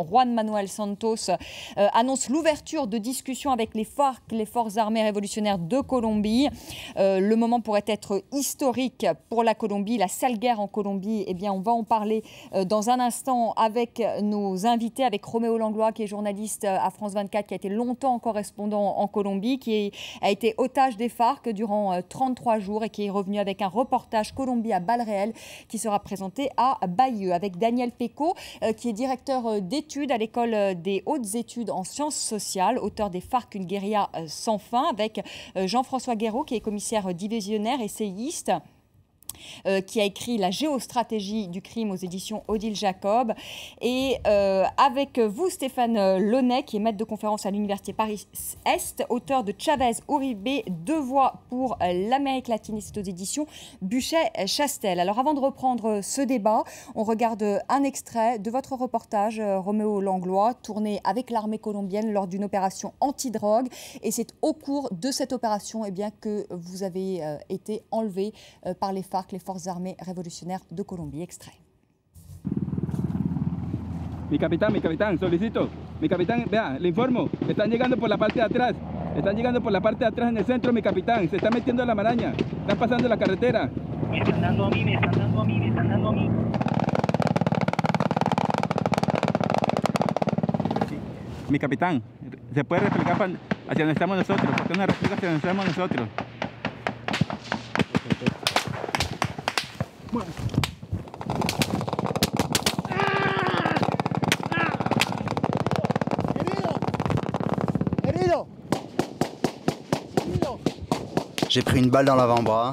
Juan Manuel Santos annonce l'ouverture de discussions avec les FARC, les forces armées révolutionnaires de Colombie. Le moment pourrait être historique pour la Colombie, la sale guerre en Colombie. Eh bien, on va en parler dans un instant avec nos invités, avec Roméo Langlois, qui est journaliste à France 24, qui a été longtemps correspondant en Colombie, qui a été otage des FARC durant 33 jours et qui est revenu avec un reportage Colombie à balles réelles qui sera présenté à Bayeux, avec Daniel Pécaud, qui est directeur d'études à l'école des hautes études en sciences sociales, auteur des FARC, une guérilla sans fin, avec Jean-François Guéraud, qui est commissaire divisionnaire, essayiste, qui a écrit La géostratégie du crime aux éditions Odile Jacob. Et avec vous, Stéphane Launay, qui est maître de conférence à l'Université Paris-Est, auteur de Chavez Uribe, Deux voix pour l'Amérique latine, c'est aux éditions Buchet-Chastel. Alors avant de reprendre ce débat, on regarde un extrait de votre reportage, Roméo Langlois, tourné avec l'armée colombienne lors d'une opération anti-drogue. Et c'est au cours de cette opération que vous avez été enlevé par les FARC, les forces armées révolutionnaires de Colombie. Extrait. Mi capitán, solicito. Mi capitán, vea, le informo. Están llegando por la parte de atrás. Están llegando por la parte de atrás en el centro, mi capitán. Se está metiendo en la maraña. Están pasando la carretera. Me están dando a mí, me están dando a mí, me están dando a mí. Sí. Mi capitán, ¿se puede reflejar hacia donde estamos nosotros? ¿Por qué no refleja hacia donde estamos nosotros? Bueno. J'ai pris une balle dans l'avant-bras.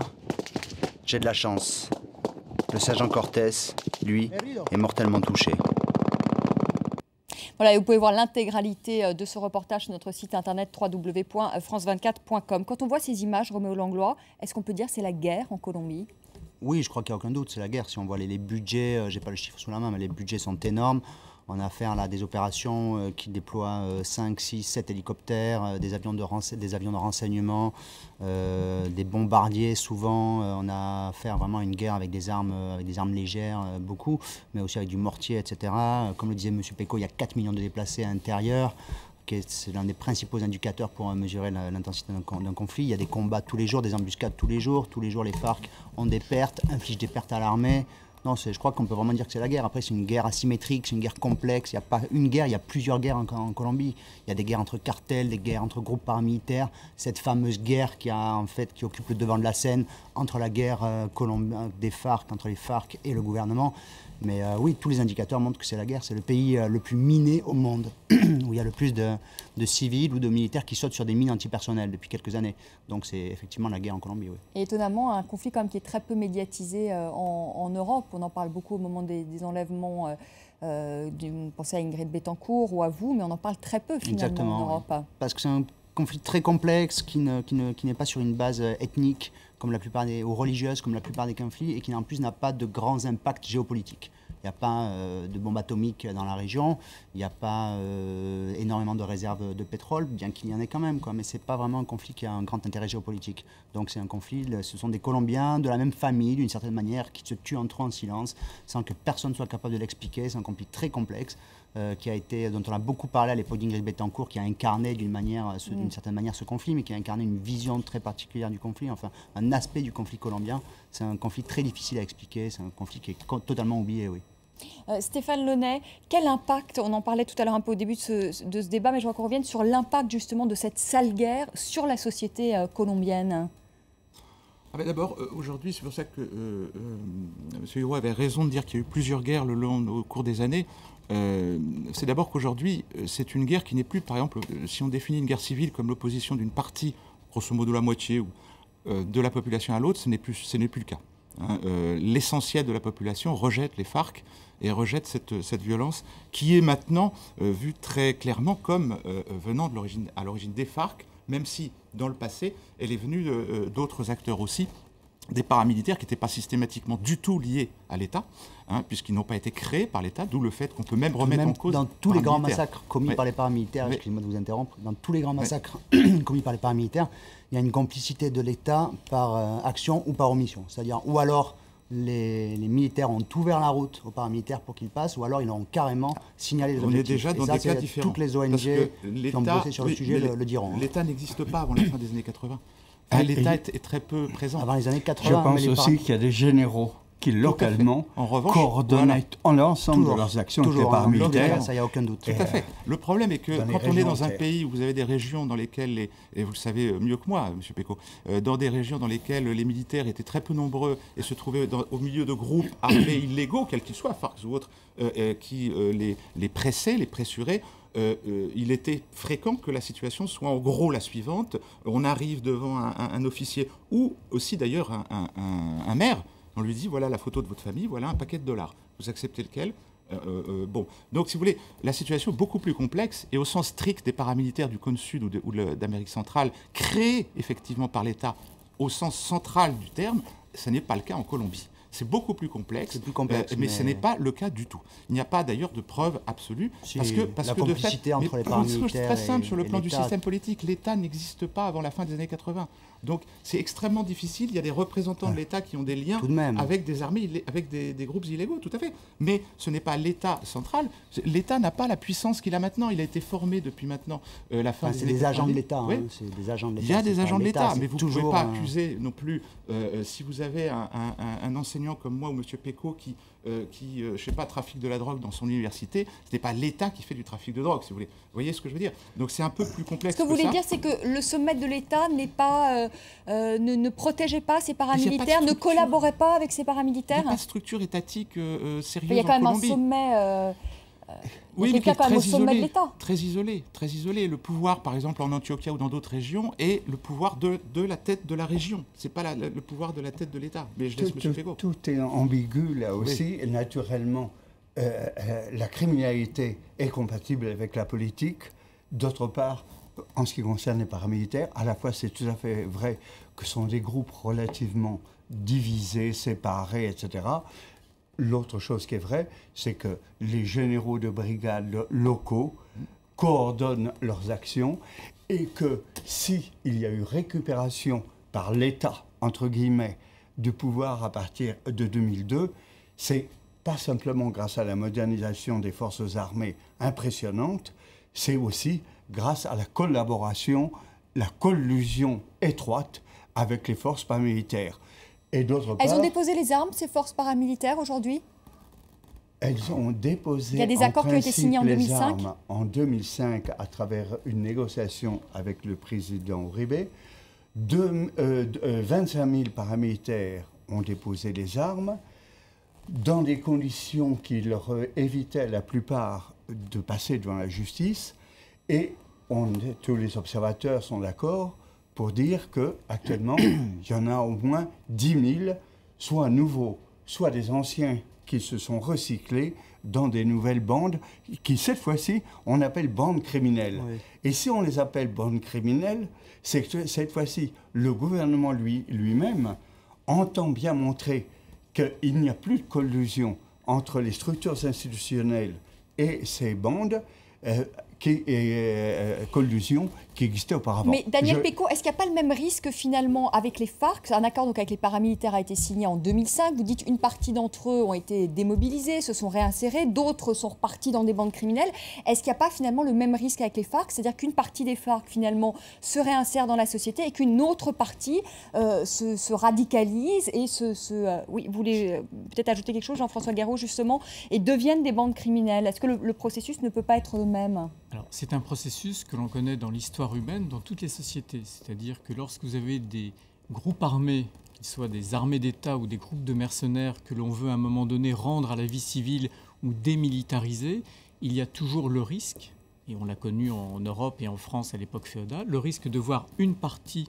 J'ai de la chance. Le sergent Cortés, lui, est mortellement touché. Voilà, et vous pouvez voir l'intégralité de ce reportage sur notre site internet www.france24.com. Quand on voit ces images, Roméo Langlois, est-ce qu'on peut dire que c'est la guerre en Colombie ? Oui, je crois qu'il n'y a aucun doute, c'est la guerre. Si on voit les budgets, je n'ai pas le chiffre sous la main, mais les budgets sont énormes. On a affaire à des opérations qui déploient 5, 6, 7 hélicoptères, des avions de renseignement, des bombardiers souvent. On a affaire vraiment à une guerre avec des armes légères, beaucoup, mais aussi avec du mortier, etc. Comme le disait M. Pécaud, il y a 4 millions de déplacés à l'intérieur. C'est l'un des principaux indicateurs pour mesurer l'intensité d'un conflit. Il y a des combats tous les jours, des embuscades tous les jours. Tous les jours, les FARC ont des pertes, infligent des pertes à l'armée. Non, je crois qu'on peut vraiment dire que c'est la guerre. Après, c'est une guerre asymétrique, c'est une guerre complexe. Il n'y a pas une guerre, il y a plusieurs guerres en Colombie. Il y a des guerres entre cartels, des guerres entre groupes paramilitaires. Cette fameuse guerre qui occupe le devant de la scène entre la guerre des FARC, entre les FARC et le gouvernement. Mais oui, tous les indicateurs montrent que c'est la guerre. C'est le pays le plus miné au monde, où il y a le plus de civils ou de militaires qui sautent sur des mines antipersonnelles depuis quelques années. Donc c'est effectivement la guerre en Colombie, oui. Et étonnamment, un conflit quand même qui est très peu médiatisé en Europe. On en parle beaucoup au moment des enlèvements. Pensez à Ingrid Betancourt ou à vous, mais on en parle très peu finalement en Europe. Oui. Parce que c'est un conflit très complexe qui n'est pas sur une base ethnique comme la plupart ou religieuse comme la plupart des conflits et qui en plus n'a pas de grands impacts géopolitiques. Il n'y a pas de bombes atomiques dans la région, il n'y a pas énormément de réserves de pétrole, bien qu'il y en ait quand même, mais ce n'est pas vraiment un conflit qui a un grand intérêt géopolitique. Donc c'est un conflit, ce sont des Colombiens de la même famille, d'une certaine manière, qui se tuent entre eux en silence, sans que personne soit capable de l'expliquer. C'est un conflit très complexe, dont on a beaucoup parlé à l'époque d'Ingrid Betancourt, qui a incarné d'une certaine manière ce conflit, mais qui a incarné une vision très particulière du conflit, enfin un aspect du conflit colombien. C'est un conflit très difficile à expliquer, c'est un conflit qui est totalement oublié, oui. Stéphane Launay, quel impact, on en parlait tout à l'heure un peu au début de ce débat, mais je voudrais qu'on revienne sur l'impact justement de cette sale guerre sur la société colombienne. D'abord, aujourd'hui, c'est pour ça que M. Hérault avait raison de dire qu'il y a eu plusieurs guerres au cours des années. C'est d'abord qu'aujourd'hui, c'est une guerre qui n'est plus, par exemple, si on définit une guerre civile comme l'opposition d'une partie, grosso modo la moitié, ou de la population à l'autre, ce n'est plus le cas. L'essentiel de la population rejette les FARC et rejette cette violence qui est maintenant vue très clairement comme venant à l'origine des FARC, même si dans le passé elle est venue d'autres acteurs aussi, des paramilitaires qui n'étaient pas systématiquement du tout liés à l'État, puisqu'ils n'ont pas été créés par l'État, d'où le fait qu'on peut même remettre en cause... Dans tous les grands massacres commis par les paramilitaires, excusez-moi de vous interrompre, dans tous les grands massacres commis par les paramilitaires, il y a une complicité de l'État par action ou par omission. C'est-à-dire, ou alors les militaires ont ouvert la route aux paramilitaires pour qu'ils passent, ou alors ils ont carrément signalé les objectifs. On est déjà dans des cas différents. Toutes les ONG qui ont bossé sur le sujet le diront. L'État n'existe pas avant la fin des années 80. L'État est très peu présent. Avant les années 80. Je pense aussi qu'il y a des généraux qui, localement, coordonnent l'ensemble de leurs actions avec les paramilitaires. Ça, il n'y a aucun doute. Tout à fait. Le problème est que quand on est dans un pays où vous avez des régions dans lesquelles, et vous le savez mieux que moi, M. Pécaud, dans des régions dans lesquelles les militaires étaient très peu nombreux et se trouvaient au milieu de groupes armés illégaux, quels qu'ils soient, FARC ou autres, qui les pressaient, les pressuraient, il était fréquent que la situation soit en gros la suivante. On arrive devant un officier ou aussi d'ailleurs un maire. On lui dit, voilà la photo de votre famille, voilà un paquet de $. Vous acceptez lequel ? Bon. Donc, si vous voulez, la situation est beaucoup plus complexe et au sens strict des paramilitaires du cône sud ou d'Amérique centrale, créés effectivement par l'État au sens central du terme, ce n'est pas le cas en Colombie. C'est beaucoup plus complexe, mais ce n'est pas le cas du tout. Il n'y a pas d'ailleurs de preuve absolue. Parce que de fait, entre les paramilitaires c'est très simple sur le plan du système politique. L'État n'existe pas avant la fin des années 80. Donc c'est extrêmement difficile. Il y a des représentants de l'État qui ont des liens avec des armées, avec des groupes illégaux, tout à fait. Mais ce n'est pas l'État central. L'État n'a pas la puissance qu'il a maintenant. Il a été formé depuis maintenant la fin des années 80. C'est des agents de l'État. Oui. C'est des agents de l'État. Il y a des agents de l'État, mais vous ne pouvez pas accuser non plus, si vous avez un enseignant comme moi ou M. Pécaud qui je sais pas, trafique de la drogue dans son université, ce n'est pas l'État qui fait du trafic de drogue, si vous voulez. Vous voyez ce que je veux dire? Donc c'est un peu plus complexe. Ce que vous voulez dire, c'est que le sommet de l'État n'est pas, ne protégeait pas ces paramilitaires, ne collaborait pas avec ces paramilitaires. Il n'y a pas de structure étatique sérieuse en Colombie. Il y a quand même un sommet. Oui, mais qui est très isolé, très isolé, très isolé. Le pouvoir, par exemple, en Antioquia ou dans d'autres régions, est le pouvoir de la tête de la région. C'est pas le pouvoir de la tête de l'État. Mais je laisse M. Pécaud. Tout est ambigu là aussi. Et naturellement, la criminalité est compatible avec la politique. D'autre part, en ce qui concerne les paramilitaires, à la fois c'est tout à fait vrai que ce sont des groupes relativement divisés, séparés, etc. L'autre chose qui est vraie, c'est que les généraux de brigade locaux coordonnent leurs actions et que s'il y a eu récupération par l'État, entre guillemets, du pouvoir à partir de 2002, c'est pas simplement grâce à la modernisation des forces armées impressionnante, c'est aussi grâce à la collaboration, la collusion étroite avec les forces paramilitaires. Et d'autre part, elles ont déposé les armes, ces forces paramilitaires, aujourd'hui? Elles ont déposé. Il y a des accords qui ont été signés en 2005 ? En 2005, à travers une négociation avec le président Uribe. 25 000 paramilitaires ont déposé les armes dans des conditions qui leur évitaient la plupart de passer devant la justice. Et tous les observateurs sont d'accord pour dire qu'actuellement, il y en a au moins 10 000, soit nouveaux, soit des anciens qui se sont recyclés dans des nouvelles bandes qui, cette fois-ci, on appelle bandes criminelles. Oui. Et si on les appelle bandes criminelles, c'est que cette fois-ci, le gouvernement lui-même entend bien montrer qu'il n'y a plus de collusion entre les structures institutionnelles et ces bandes, collusion qui existait auparavant. Mais Daniel Pécaud, est-ce qu'il n'y a pas le même risque finalement avec les FARC? Un accord donc avec les paramilitaires a été signé en 2005. Vous dites une partie d'entre eux ont été démobilisés, se sont réinsérés, d'autres sont repartis dans des bandes criminelles. Est-ce qu'il n'y a pas finalement le même risque avec les FARC? C'est-à-dire qu'une partie des FARC finalement se réinsère dans la société et qu'une autre partie se radicalise et oui, vous voulez peut-être ajouter quelque chose, Jean-François Garot, justement, et deviennent des bandes criminelles. Est-ce que le processus ne peut pas être le même? Alors, c'est un processus que l'on connaît dans l'histoire humaine, dans toutes les sociétés. C'est-à-dire que lorsque vous avez des groupes armés, qu'ils soient des armées d'État ou des groupes de mercenaires que l'on veut à un moment donné rendre à la vie civile ou démilitariser, il y a toujours le risque, et on l'a connu en Europe et en France à l'époque féodale, le risque de voir une partie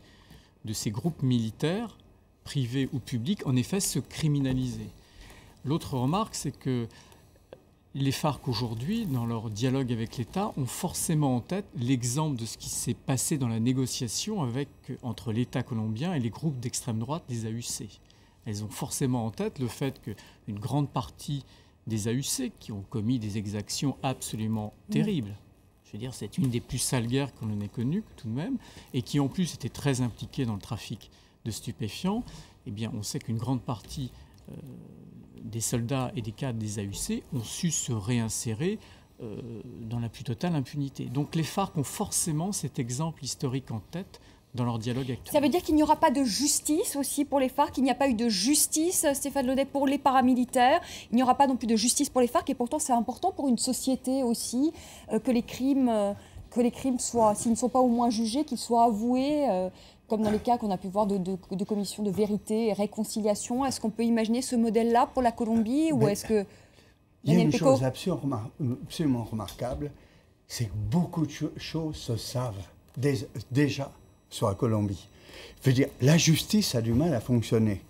de ces groupes militaires, privés ou publics, en effet se criminaliser. L'autre remarque, c'est que les FARC aujourd'hui, dans leur dialogue avec l'État, ont forcément en tête l'exemple de ce qui s'est passé dans la négociation entre l'État colombien et les groupes d'extrême droite des AUC. Elles ont forcément en tête le fait qu'une grande partie des AUC, qui ont commis des exactions absolument terribles, je veux dire, c'est une des plus sales guerres qu'on ait connues tout de même, et qui en plus étaient très impliquées dans le trafic de stupéfiants, eh bien on sait qu'une grande partie des soldats et des cadres des AUC ont su se réinsérer dans la plus totale impunité. Donc les FARC ont forcément cet exemple historique en tête dans leur dialogue actuel. Ça veut dire qu'il n'y aura pas de justice aussi pour les FARC, qu'il n'y a pas eu de justice, Stéphane Laudet, pour les paramilitaires, il n'y aura pas non plus de justice pour les FARC, et pourtant c'est important pour une société aussi que les crimes soient, s'ils ne sont pas au moins jugés, qu'ils soient avoués, comme dans les cas qu'on a pu voir de commissions de vérité et réconciliation. Est-ce qu'on peut imaginer ce modèle-là pour la Colombie, ou est-ce que... Il y a une chose absolument remarquable, c'est que beaucoup de choses se savent déjà sur la Colombie. Je veux dire, la justice a du mal à fonctionner.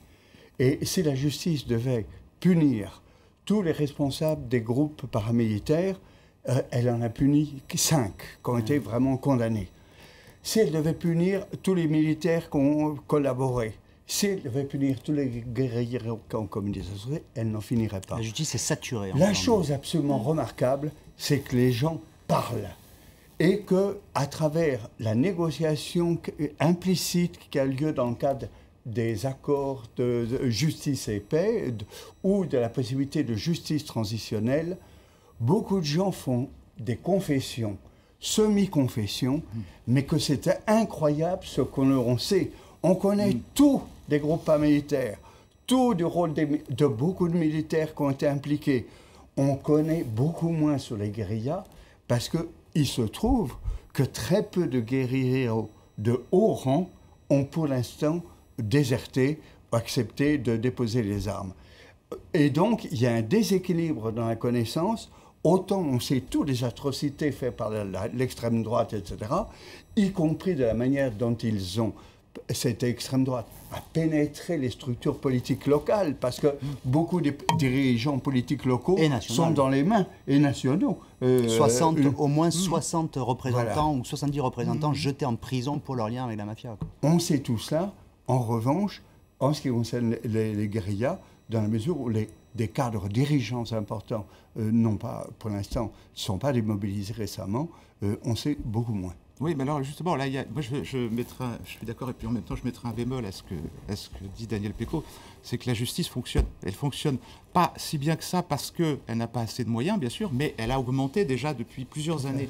Et si la justice devait punir tous les responsables des groupes paramilitaires, elle en a puni 5 qui ont été vraiment condamnés. Si elle devait punir tous les militaires qui ont collaboré, si elle devait punir tous les guerrilleros qui ont commis des atrocités, elle n'en finirait pas. La justice est saturée. La chose absolument remarquable, c'est que les gens parlent. Et qu'à travers la négociation implicite qui a lieu dans le cadre des accords de justice et paix ou de la possibilité de justice transitionnelle, beaucoup de gens font des confessions, semi-confessions, mais que c'était incroyable ce qu'on sait. On connaît tout des groupes paramilitaires, tout du rôle de beaucoup de militaires qui ont été impliqués. On connaît beaucoup moins sur les guérillas parce qu'il se trouve que très peu de guerrilleros de haut rang ont pour l'instant déserté ou accepté de déposer les armes. Et donc, il y a un déséquilibre dans la connaissance. Autant on sait toutes les atrocités faites par l'extrême droite, etc., y compris de la manière dont ils ont, cette extrême droite, à pénétrer les structures politiques locales, parce que beaucoup des dirigeants politiques locaux sont dans les mains, et nationaux. Au moins 60 représentants ou 70 représentants jetés en prison pour leur lien avec la mafia. On sait tout cela. En revanche, en ce qui concerne les guérillas, dans la mesure où des cadres dirigeants importants n'ont pas, pour l'instant, ne sont pas démobilisés récemment, on sait beaucoup moins. Oui, mais alors justement, là, moi je suis d'accord, et puis en même temps je mettrai un bémol à ce que dit Daniel Pécaud, c'est que la justice fonctionne. Elle fonctionne pas si bien que ça parce qu'elle n'a pas assez de moyens, bien sûr, mais elle a augmenté déjà depuis plusieurs années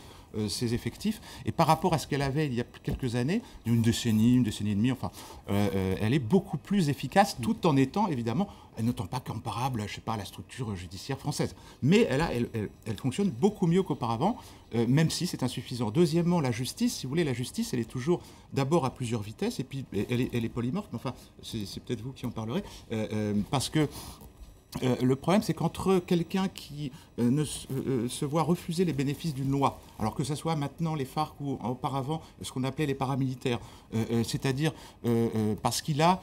ses effectifs, et par rapport à ce qu'elle avait il y a quelques années, une décennie et demie, enfin, elle est beaucoup plus efficace, tout en étant évidemment, elle n'étant pas comparable, je sais pas, à la structure judiciaire française. Mais elle fonctionne beaucoup mieux qu'auparavant, même si c'est insuffisant. Deuxièmement, la justice, si vous voulez, la justice, elle est toujours d'abord à plusieurs vitesses, et puis elle est polymorphe, mais enfin, c'est peut-être vous qui en parlerez, parce que le problème, c'est qu'entre quelqu'un qui se voit refuser les bénéfices d'une loi, alors que ce soit maintenant les FARC ou auparavant ce qu'on appelait les paramilitaires, c'est-à-dire parce qu'il a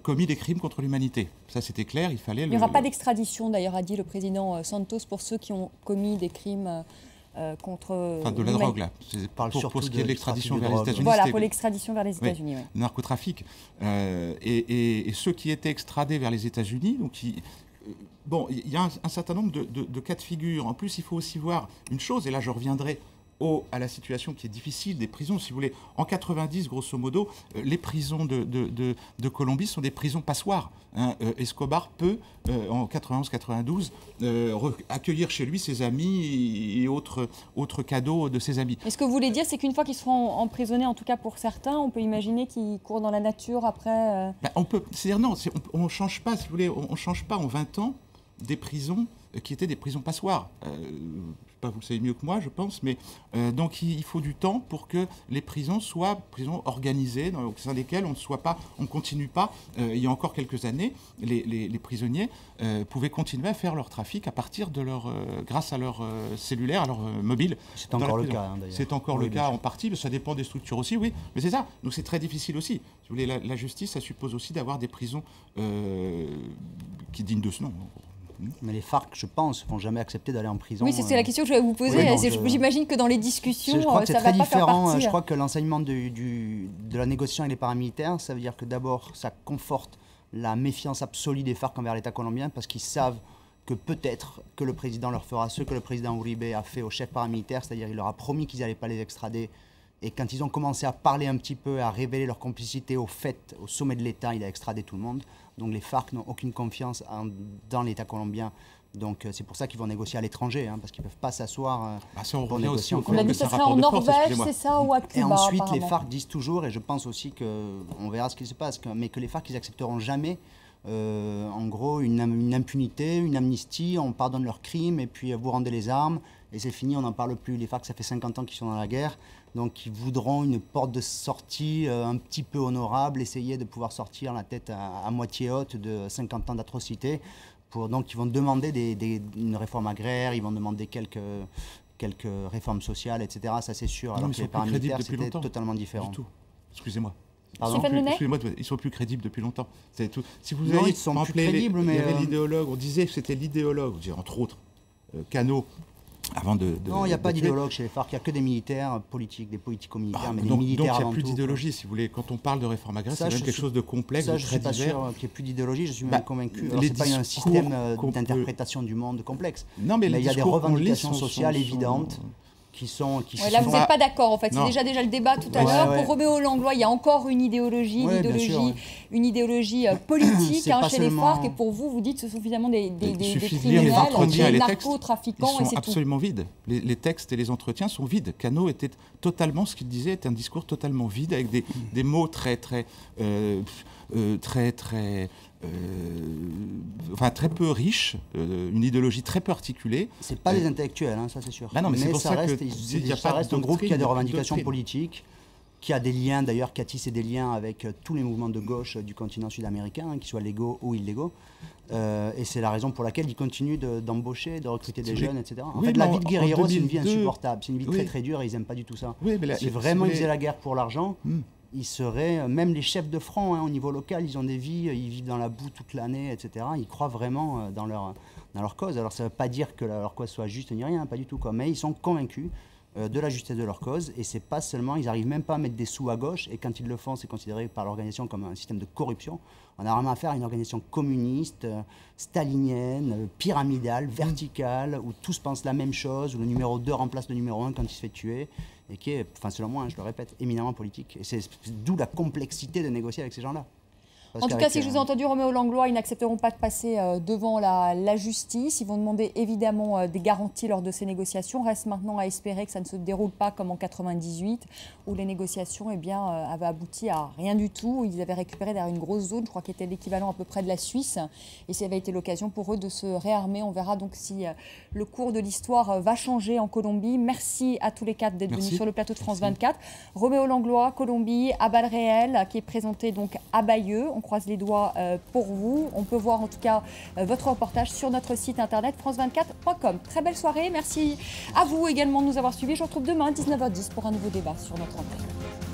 commis des crimes contre l'humanité. Ça, c'était clair, il fallait... Il n'y aura pas d'extradition, d'ailleurs, a dit le président Santos, pour ceux qui ont commis des crimes... contre... Enfin, de la drogue, là. Pour ce qui est de l'extradition vers les États-Unis. Voilà, pour l'extradition vers les États-Unis. Oui. Narcotrafic. Et ceux qui étaient extradés vers les États-Unis, donc bon, il y a un certain nombre de cas de figure. En plus, il faut aussi voir une chose, et là je reviendrai à la situation qui est difficile des prisons. Si vous voulez, en 90, grosso modo, les prisons de Colombie sont des prisons passoires. Escobar peut, en 91-92, accueillir chez lui ses amis et autres cadeaux de ses amis. Et ce que vous voulez dire, c'est qu'une fois qu'ils seront emprisonnés, en tout cas pour certains, on peut imaginer qu'ils courent dans la nature après... On peut, c'est-à-dire non, on ne change pas, si vous voulez, on change pas en 20 ans des prisons qui étaient des prisons passoires. Pas, vous le savez mieux que moi, je pense, mais donc il faut du temps pour que les prisons soient prisons organisées, au sein desquelles on ne continue pas. Il y a encore quelques années, les prisonniers pouvaient continuer à faire leur trafic à partir de grâce à leur cellulaire, à leur mobile. C'est encore le cas, d'ailleurs. C'est encore le cas en partie, mais ça dépend des structures aussi, oui. Mais c'est ça. Donc c'est très difficile aussi. Si vous voulez, la justice, ça suppose aussi d'avoir des prisons qui dignes de ce nom. Mais les FARC, je pense, ne vont jamais accepter d'aller en prison. Oui, c'est la question que je vais vous poser. Oui, j'imagine que dans les discussions, je crois que ça c'est ne va très pas différent. faire partie. Je crois que l'enseignement de la négociation avec les paramilitaires, ça veut dire que d'abord, ça conforte la méfiance absolue des FARC envers l'État colombien, parce qu'ils savent que peut-être que le président leur fera ce que le président Uribe a fait aux chefs paramilitaires, c'est-à-dire il leur a promis qu'ils n'allaient pas les extrader, Et quand ils ont commencé à parler un petit peu, à révéler leur complicité au sommet de l'État, il a extradé tout le monde. Donc les FARC n'ont aucune confiance dans l'État colombien. Donc c'est pour ça qu'ils vont négocier à l'étranger, hein, parce qu'ils ne peuvent pas s'asseoir pour négocier en On a dit que ce serait en Norvège, c'est ça, ou à Cuba. Et ensuite, les apparemment. FARC disent toujours, et je pense aussi qu'on verra ce qui se passe, mais que les FARC, ils n'accepteront jamais, en gros, une impunité, une amnistie, on pardonne leurs crimes, et puis vous rendez les armes, et c'est fini, on n'en parle plus. Les FARC, ça fait 50 ans qu'ils sont dans la guerre, donc ils voudront une porte de sortie un petit peu honorable, essayer de pouvoir sortir la tête à moitié haute de 50 ans d'atrocités. Donc ils vont demander une réforme agraire, ils vont demander quelques réformes sociales, etc. Ça c'est sûr, alors que les paramilitaires c'était totalement différent. Du tout. Excusez-moi. Excusez-moi, ils sont plus crédibles depuis longtemps. C'est tout. Si vous non, avez, ils sont plus crédibles, mais... Il y avait l'idéologue, on disait que c'était l'idéologue, entre autres, Cano, avant de... Non, il n'y a pas d'idéologue chez les FARC, il n'y a que des militaires politiques, des politico-militaires, mais des militaires donc il n'y avant a plus tout. d'idéologie, si vous voulez. Quand on parle de réforme agraire, c'est même quelque chose de complexe, de très divers. Je ne suis pas sûr qu'il n'y ait plus d'idéologie, je suis même convaincu. Ce n'est pas un système d'interprétation du monde complexe. Non, mais il y a des revendications sociales évidentes. Là, vous n'êtes pas d'accord, en fait. C'est déjà le débat tout à l'heure. Pour Roméo Langlois, il y a encore une idéologie, une idéologie politique chez les FARC. Et pour vous, vous dites que ce sont finalement des criminels, des narcotrafiquants, et c'est tout. Ils sont absolument vides. Les textes et les entretiens sont vides. Cano était totalement, ce qu'il disait, était un discours totalement vide, avec des mots très peu riche, une idéologie très peu articulée. C'est pas les intellectuels, hein, ça c'est sûr. Bah non, mais c'est pour ça ça reste un groupe qui a des revendications politiques, qui a des liens d'ailleurs, qui a tissé des liens avec tous les mouvements de gauche du continent sud-américain, hein, qu'ils soient légaux ou illégaux. Et c'est la raison pour laquelle ils continuent d'embaucher, de recruter des jeunes, etc. En fait, la vie de guerriero, c'est une vie insupportable. C'est une vie très très dure et ils n'aiment pas du tout ça. Si vraiment ils faisaient la guerre pour l'argent, ils seraient, même les chefs de front, hein, au niveau local, ils ont des vies, ils vivent dans la boue toute l'année, etc. Ils croient vraiment dans leur cause. Alors ça ne veut pas dire que leur cause soit juste ni rien, pas du tout, quoi. Mais ils sont convaincus de la justesse de leur cause, et c'est pas seulement, ils n'arrivent même pas à mettre des sous à gauche, et quand ils le font, c'est considéré par l'organisation comme un système de corruption. On a vraiment affaire à une organisation communiste, stalinienne, pyramidale, verticale, où tous pensent la même chose, où le numéro 2 remplace le numéro 1 quand il se fait tuer, et qui est, enfin selon moi, hein, je le répète, éminemment politique. Et c'est d'où la complexité de négocier avec ces gens-là. En tout cas, si je vous ai entendu, Roméo Langlois, ils n'accepteront pas de passer devant la justice. Ils vont demander évidemment des garanties lors de ces négociations. Reste maintenant à espérer que ça ne se déroule pas comme en 98, où les négociations avaient abouti à rien du tout. Ils avaient récupéré derrière une grosse zone, je crois, qui était l'équivalent à peu près de la Suisse. Et ça avait été l'occasion pour eux de se réarmer. On verra donc si le cours de l'histoire va changer en Colombie. Merci à tous les quatre d'être venus sur le plateau de France 24. Roméo Langlois, Colombie, à balles réelles, qui est présenté donc à Bayeux. On croise les doigts pour vous. On peut voir en tout cas votre reportage sur notre site internet france24.com. Très belle soirée. Merci à vous également de nous avoir suivis. Je vous retrouve demain à 19h10 pour un nouveau débat sur notre antenne.